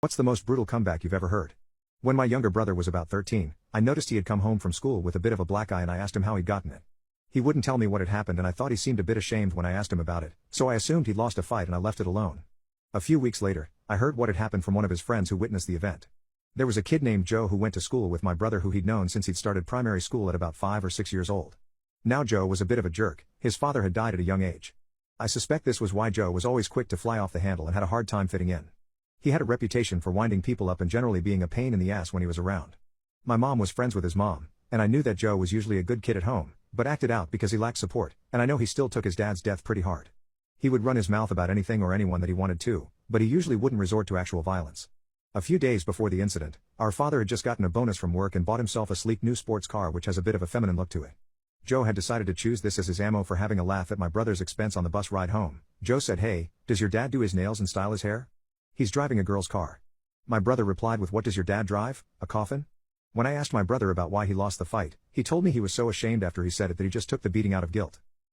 What's the most brutal comeback you've ever heard? When my younger brother was about 13, I noticed he had come home from school with a bit of a black eye and I asked him how he'd gotten it. He wouldn't tell me what had happened and I thought he seemed a bit ashamed when I asked him about it, so I assumed he'd lost a fight and I left it alone. A few weeks later, I heard what had happened from one of his friends who witnessed the event. There was a kid named Joe who went to school with my brother who he'd known since he'd started primary school at about 5 or 6 years old. Now Joe was a bit of a jerk, his father had died at a young age. I suspect this was why Joe was always quick to fly off the handle and had a hard time fitting in. He had a reputation for winding people up and generally being a pain in the ass when he was around. My mom was friends with his mom, and I knew that Joe was usually a good kid at home, but acted out because he lacked support, and I know he still took his dad's death pretty hard. He would run his mouth about anything or anyone that he wanted to, but he usually wouldn't resort to actual violence. A few days before the incident, our father had just gotten a bonus from work and bought himself a sleek new sports car which has a bit of a feminine look to it. Joe had decided to choose this as his ammo for having a laugh at my brother's expense on the bus ride home. Joe said, "Hey, does your dad do his nails and style his hair? He's driving a girl's car." My brother replied with, "What does your dad drive, a coffin?" When I asked my brother about why he lost the fight, he told me he was so ashamed after he said it that he just took the beating out of guilt.